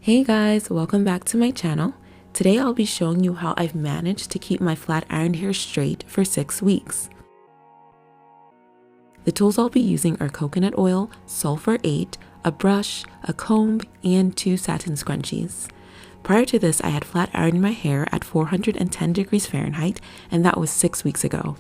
Hey guys, welcome back to my channel. Today I'll be showing you how I've managed to keep my flat ironed hair straight for 6 weeks. The tools I'll be using are coconut oil, sulfur 8, a brush, a comb, and 2 satin scrunchies. Prior to this, I had flat ironed my hair at 410 degrees Fahrenheit, and that was 6 weeks ago.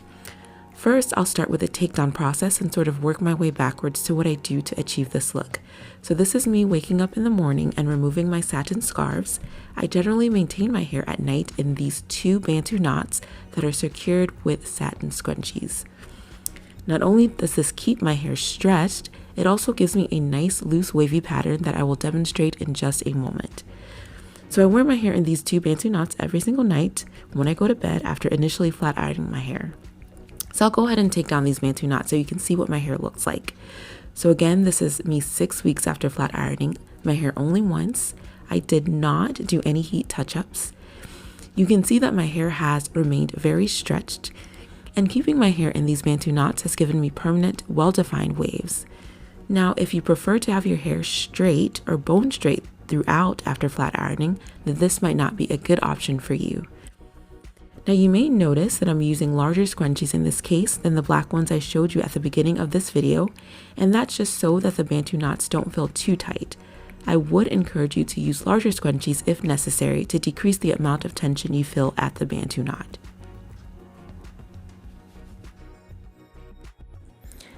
First, I'll start with the takedown process and sort of work my way backwards to what I do to achieve this look. So this is me waking up in the morning and removing my satin scarves. I generally maintain my hair at night in these 2 Bantu knots that are secured with satin scrunchies. Not only does this keep my hair stretched, it also gives me a nice loose wavy pattern that I will demonstrate in just a moment. So I wear my hair in these 2 Bantu knots every single night when I go to bed after initially flat ironing my hair. So I'll go ahead and take down these Bantu knots so you can see what my hair looks like. So again, this is me 6 weeks after flat ironing my hair only once. I did not do any heat touch-ups. You can see that my hair has remained very stretched, and keeping my hair in these Bantu knots has given me permanent, well-defined waves. Now, if you prefer to have your hair straight or bone straight throughout after flat ironing, then this might not be a good option for you. Now you may notice that I'm using larger scrunchies in this case than the black ones I showed you at the beginning of this video, and that's just so that the Bantu knots don't feel too tight. I would encourage you to use larger scrunchies if necessary to decrease the amount of tension you feel at the Bantu knot.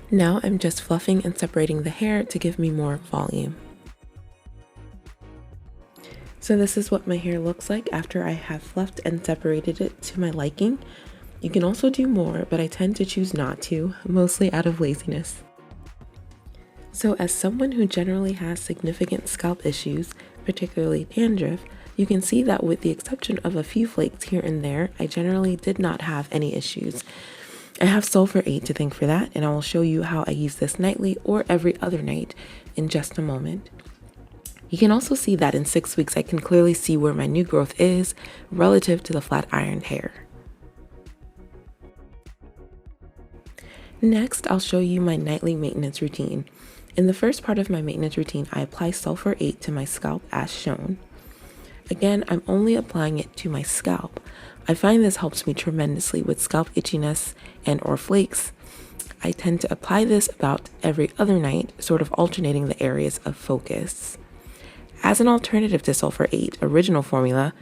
Now I'm just fluffing and separating the hair to give me more volume. So this is what my hair looks like after I have fluffed and separated it to my liking. You can also do more, but I tend to choose not to, mostly out of laziness. So as someone who generally has significant scalp issues, particularly dandruff, you can see that with the exception of a few flakes here and there, I generally did not have any issues. I have sulfur 8 to thank for that, and I will show you how I use this nightly or every other night in just a moment. You can also see that in 6 weeks, I can clearly see where my new growth is relative to the flat ironed hair. Next, I'll show you my nightly maintenance routine. In the first part of my maintenance routine, I apply sulfur 8 to my scalp as shown. Again, I'm only applying it to my scalp. I find this helps me tremendously with scalp itchiness and or flakes. I tend to apply this about every other night, sort of alternating the areas of focus. As an alternative to sulfur 8 original formula,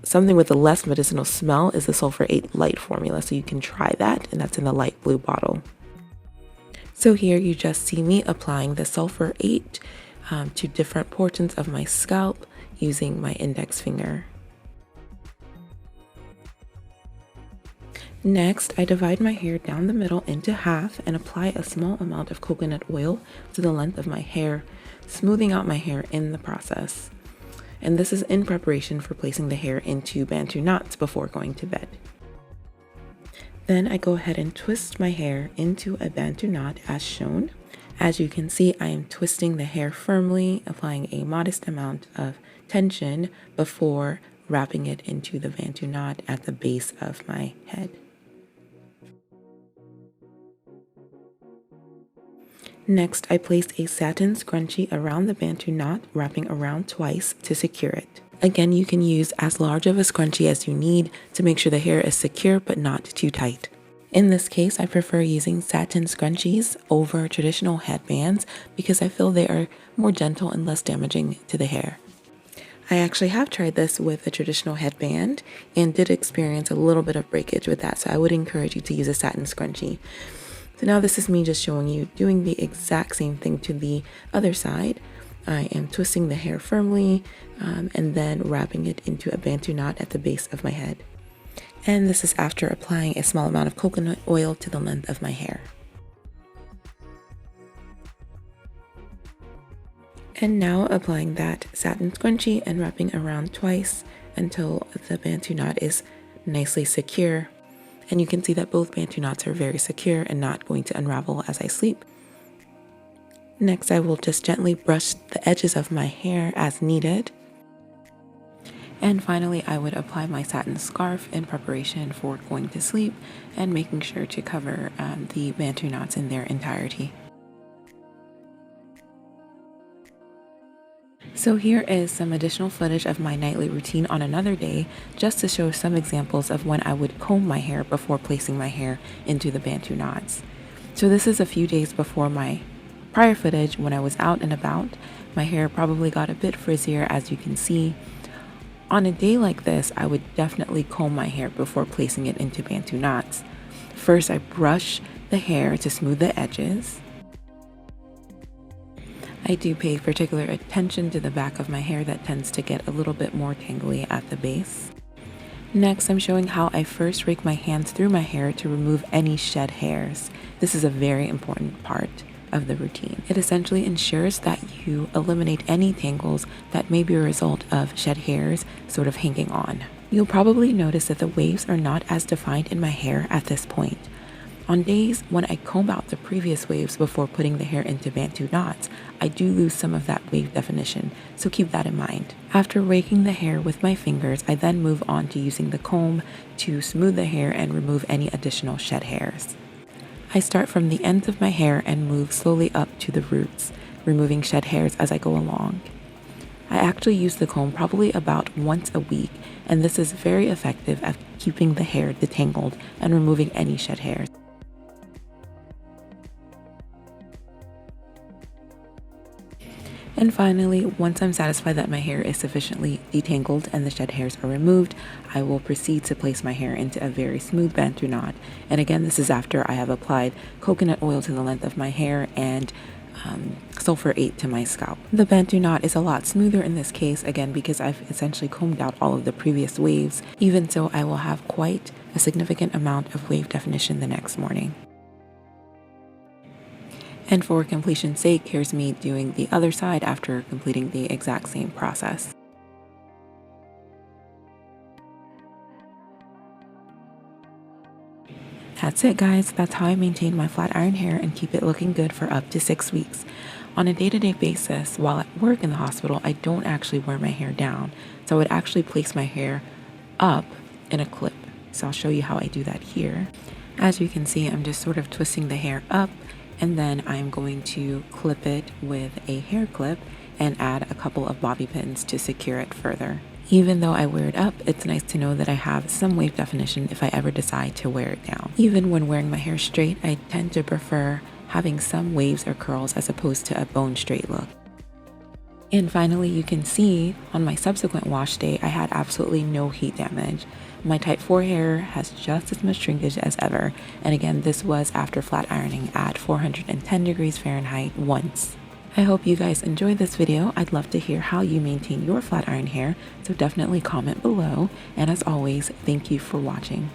something with a less medicinal smell is the sulfur 8 light formula. So you can try that, and that's in the light blue bottle. So here you just see me applying the sulfur 8 to different portions of my scalp using my index finger. Next, I divide my hair down the middle into half and apply a small amount of coconut oil to the length of my hair, smoothing out my hair in the process. And this is in preparation for placing the hair into Bantu knots before going to bed. Then I go ahead and twist my hair into a Bantu knot as shown. As you can see, I am twisting the hair firmly, applying a modest amount of tension before wrapping it into the Bantu knot at the base of my head. Next, I placed a satin scrunchie around the Bantu knot, wrapping around twice to secure it. Again, you can use as large of a scrunchie as you need to make sure the hair is secure but not too tight. In this case, I prefer using satin scrunchies over traditional headbands because I feel they are more gentle and less damaging to the hair. I actually have tried this with a traditional headband and did experience a little bit of breakage with that, so I would encourage you to use a satin scrunchie. So now this is me just showing you doing the exact same thing to the other side. I am twisting the hair firmly and then wrapping it into a Bantu knot at the base of my head. And this is after applying a small amount of coconut oil to the length of my hair. And now applying that satin scrunchie and wrapping around twice until the Bantu knot is nicely secure. And you can see that both Bantu knots are very secure and not going to unravel as I sleep. Next, I will just gently brush the edges of my hair as needed. And finally, I would apply my satin scarf in preparation for going to sleep and making sure to cover the Bantu knots in their entirety. So here is some additional footage of my nightly routine on another day, just to show some examples of when I would comb my hair before placing my hair into the Bantu knots. So this is a few days before my prior footage when I was out and about. My hair probably got a bit frizzier, as you can see. On a day like this, I would definitely comb my hair before placing it into Bantu knots. First, I brush the hair to smooth the edges. I do pay particular attention to the back of my hair that tends to get a little bit more tangly at the base. Next, I'm showing how I first rake my hands through my hair to remove any shed hairs. This is a very important part of the routine. It essentially ensures that you eliminate any tangles that may be a result of shed hairs sort of hanging on. You'll probably notice that the waves are not as defined in my hair at this point. On days when I comb out the previous waves before putting the hair into Bantu knots, I do lose some of that wave definition, so keep that in mind. After raking the hair with my fingers, I then move on to using the comb to smooth the hair and remove any additional shed hairs. I start from the ends of my hair and move slowly up to the roots, removing shed hairs as I go along. I actually use the comb probably about once a week, and this is very effective at keeping the hair detangled and removing any shed hairs. And finally, once I'm satisfied that my hair is sufficiently detangled and the shed hairs are removed, I will proceed to place my hair into a very smooth Bantu knot. And again, this is after I have applied coconut oil to the length of my hair and sulfur 8 to my scalp. The Bantu knot is a lot smoother in this case, again, because I've essentially combed out all of the previous waves. Even so, I will have quite a significant amount of wave definition the next morning. And for completion's sake, here's me doing the other side after completing the exact same process. That's it, guys. That's how I maintain my flat iron hair and keep it looking good for up to 6 weeks. On a day-to-day basis, while at work in the hospital, I don't actually wear my hair down. So I would actually place my hair up in a clip. So I'll show you how I do that here. As you can see, I'm just sort of twisting the hair up, and then I'm going to clip it with a hair clip and add a couple of bobby pins to secure it further. Even though I wear it up, it's nice to know that I have some wave definition if I ever decide to wear it down. Even when wearing my hair straight, I tend to prefer having some waves or curls as opposed to a bone straight look. And finally, you can see on my subsequent wash day, I had absolutely no heat damage. My type 4 hair has just as much shrinkage as ever. And again, this was after flat ironing at 410 degrees Fahrenheit once. I hope you guys enjoyed this video. I'd love to hear how you maintain your flat iron hair, so definitely comment below. And as always, thank you for watching.